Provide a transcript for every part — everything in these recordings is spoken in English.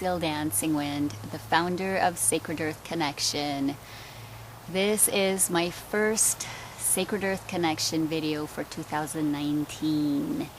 Lucille DancingWind, the founder of Sacred Earth Connection. This is my first Sacred Earth Connection video for 2019.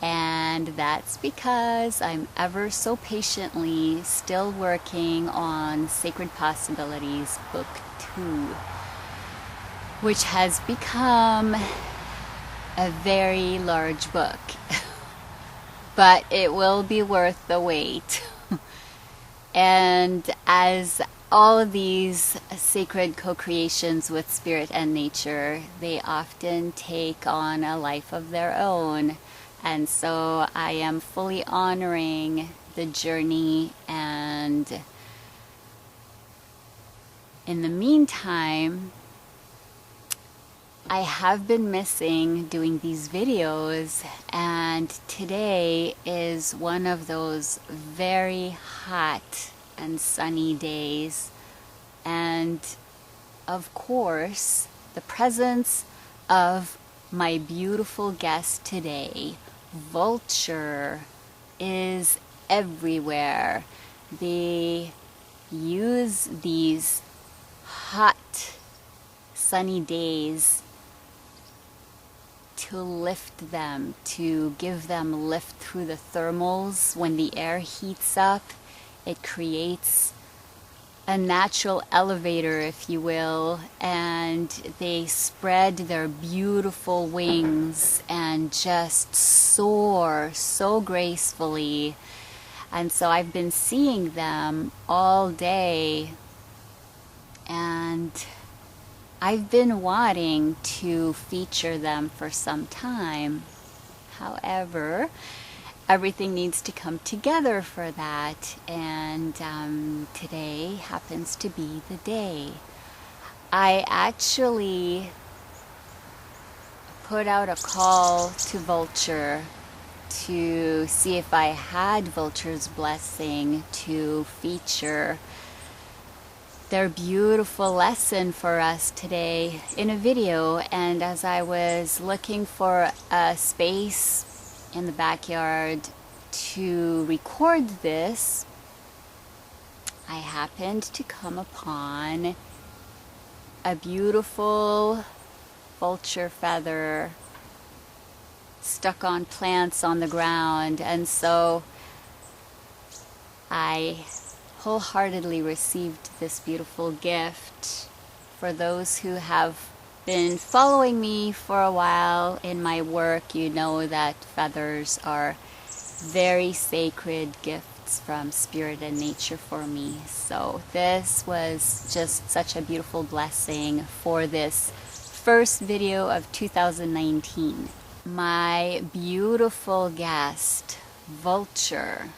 And that's because I'm ever so patiently still working on Sacred Possibilities Book 2, which has become a very large book. But it will be worth the wait. And as all of these sacred co-creations with spirit and nature, they often take on a life of their own. And so I am fully honoring the journey, and in the meantime, I have been missing doing these videos, and today is one of those very hot and sunny days. And of course, the presence of my beautiful guest today, Vulture, is everywhere. They use these hot, sunny days to lift them, to give them lift through the thermals. When the air heats up, it creates a natural elevator, if you will, and they spread their beautiful wings and just soar so gracefully. And so I've been seeing them all day, and I've been wanting to feature them for some time. However, everything needs to come together for that, and today happens to be the day. I actually put out a call to Vulture to see if I had Vulture's blessing to feature their beautiful lesson for us today in a video. And as I was looking for a space in the backyard to record this, I happened to come upon a beautiful vulture feather stuck on plants on the ground, and so I wholeheartedly received this beautiful gift. For those who have been following me for a while in my work, you know that feathers are very sacred gifts from spirit and nature for me. So this was just such a beautiful blessing for this first video of 2019. My beautiful guest, Vulture,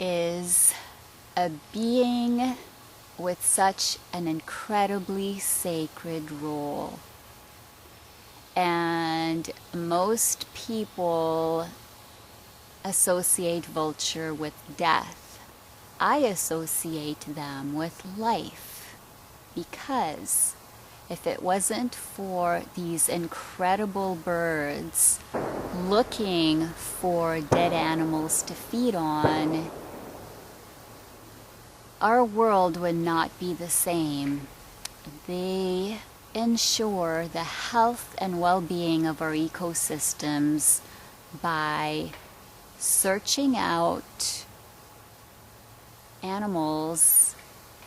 is a being with such an incredibly sacred role. And most people associate Vulture with death. I associate them with life, because if it wasn't for these incredible birds looking for dead animals to feed on, our world would not be the same. They ensure the health and well-being of our ecosystems by searching out animals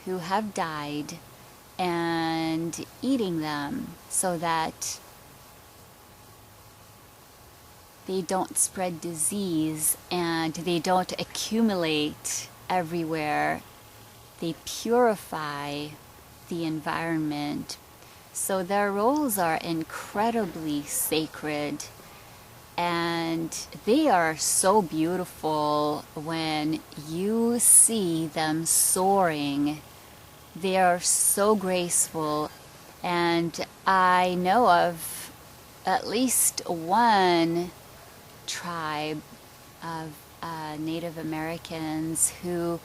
who have died and eating them so that they don't spread disease and they don't accumulate everywhere. They purify the environment. So their roles are incredibly sacred, and they are so beautiful when you see them soaring. They are so graceful, and I know of at least one tribe of Native Americans who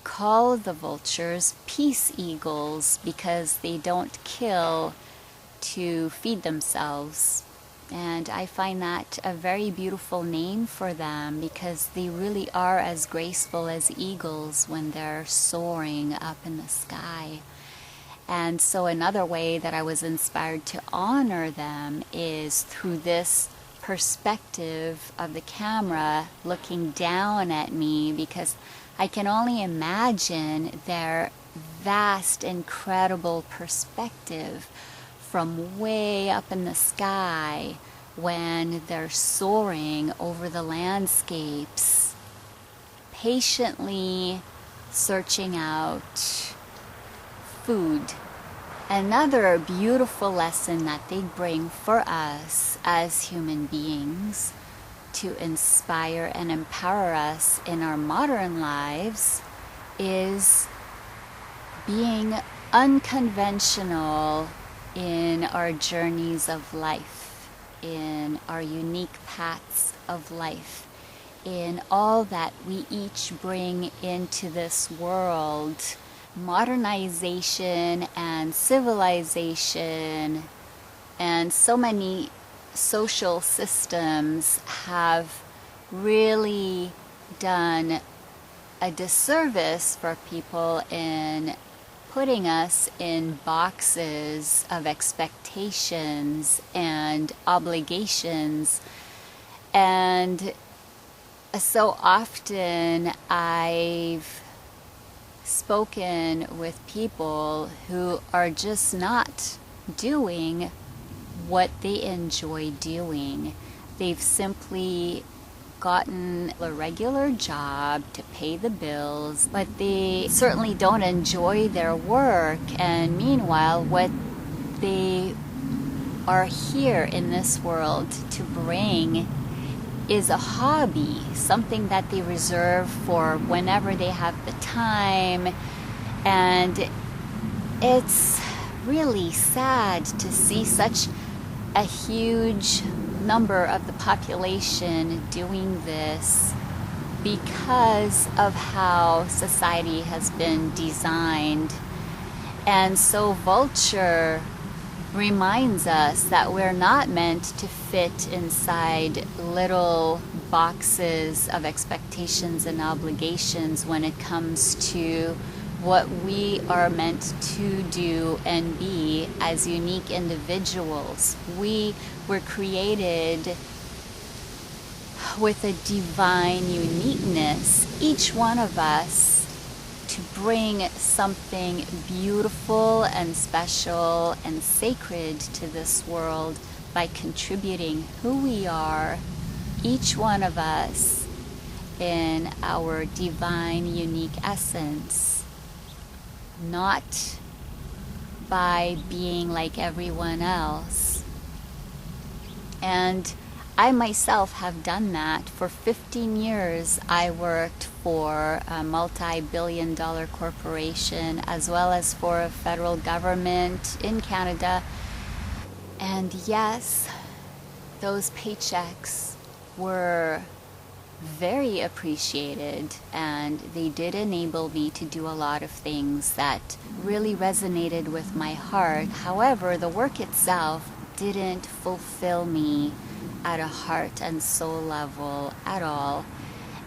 call the vultures peace eagles because they don't kill to feed themselves. And I find that a very beautiful name for them, because they really are as graceful as eagles when they're soaring up in the sky. And so another way that I was inspired to honor them is through this perspective of the camera looking down at me, because I can only imagine their vast, incredible perspective from way up in the sky when they're soaring over the landscapes, patiently searching out food. Another beautiful lesson that they bring for us as human beings to inspire and empower us in our modern lives is being unconventional in our journeys of life, in our unique paths of life, in all that we each bring into this world. Modernization and civilization and so many social systems have really done a disservice for people in putting us in boxes of expectations and obligations. And so often I've spoken with people who are just not doing what they enjoy doing. They've simply gotten a regular job to pay the bills, but they certainly don't enjoy their work. And meanwhile, what they are here in this world to bring is a hobby, something that they reserve for whenever they have the time. And it's really sad to see such a huge number of the population doing this because of how society has been designed. And so Vulture reminds us that we're not meant to fit inside little boxes of expectations and obligations when it comes to what we are meant to do and be as unique individuals. We were created with a divine uniqueness, each one of us, to bring something beautiful and special and sacred to this world by contributing who we are, each one of us, in our divine unique essence, not by being like everyone else. And I myself have done that. For 15 years, I worked for a multi-billion-dollar corporation as well as for a federal government in Canada. And yes, those paychecks were very appreciated, and they did enable me to do a lot of things that really resonated with my heart. However, the work itself didn't fulfill me at a heart and soul level at all.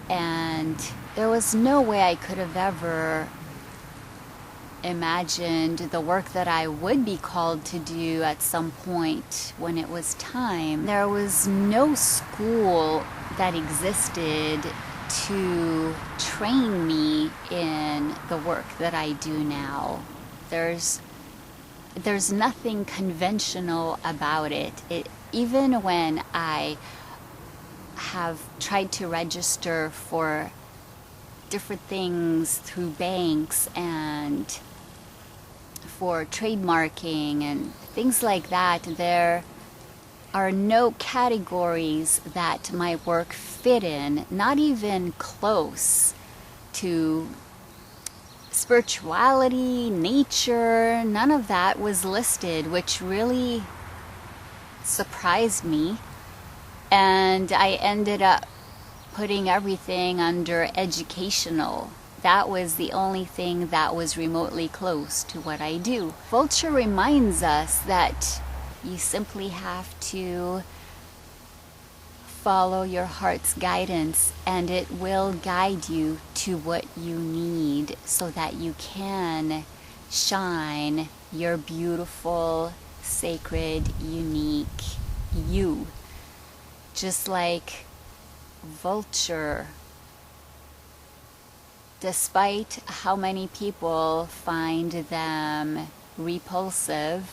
And there was no way I could have ever imagined the work that I would be called to do at some point when it was time. There was no school that existed to train me in the work that I do now. There's nothing conventional about it. Even when I have tried to register for different things through banks and for trademarking and things like that, there are no categories that my work fit in, not even close to spirituality, nature. None of that was listed, which really surprised me. And I ended up putting everything under educational. That was the only thing that was remotely close to what I do. Vulture reminds us that you simply have to follow your heart's guidance, and it will guide you to what you need so that you can shine your beautiful, sacred, unique you. Just like Vulture, despite how many people find them repulsive,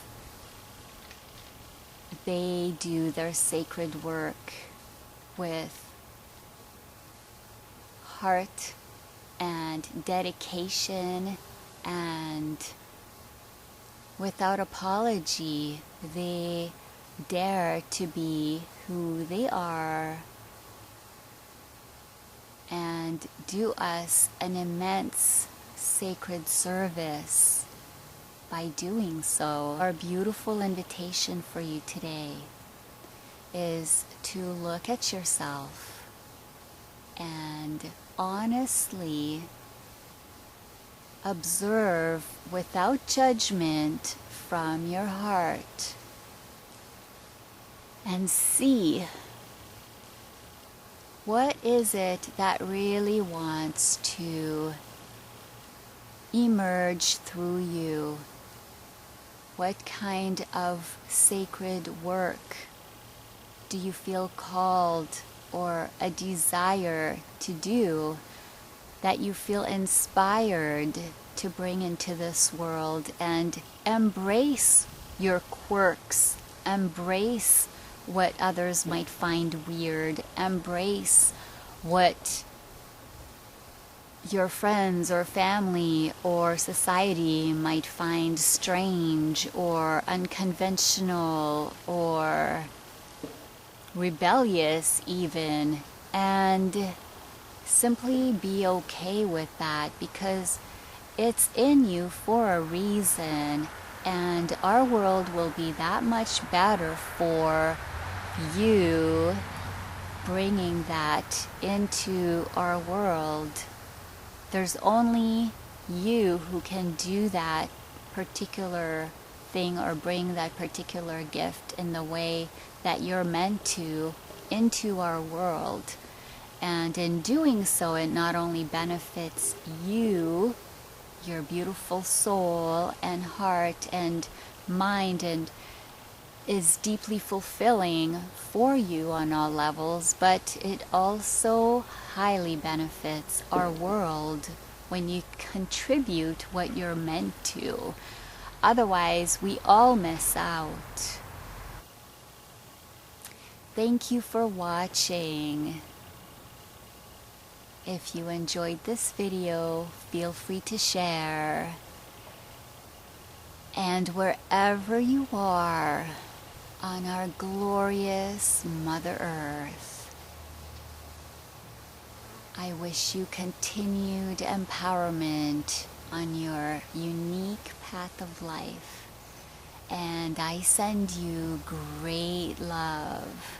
they do their sacred work with heart and dedication, and without apology they dare to be who they are and do us an immense sacred service by doing so. Our beautiful invitation for you today is to look at yourself and honestly observe without judgment from your heart and see what is it that really wants to emerge through you. What kind of sacred work do you feel called or a desire to do that you feel inspired to bring into this world? And embrace your quirks, embrace what others might find weird, embrace what your friends or family or society might find strange or unconventional or rebellious even, and simply be okay with that, because it's in you for a reason, and our world will be that much better for you bringing that into our world. There's only you who can do that particular thing or bring that particular gift in the way that you're meant to into our world. And in doing so, it not only benefits you, your beautiful soul and heart and mind, and is deeply fulfilling for you on all levels, but it also highly benefits our world when you contribute what you're meant to. Otherwise, we all miss out. Thank you for watching. If you enjoyed this video, feel free to share. And wherever you are on our glorious Mother Earth, I wish you continued empowerment on your unique path of life. And I send you great love.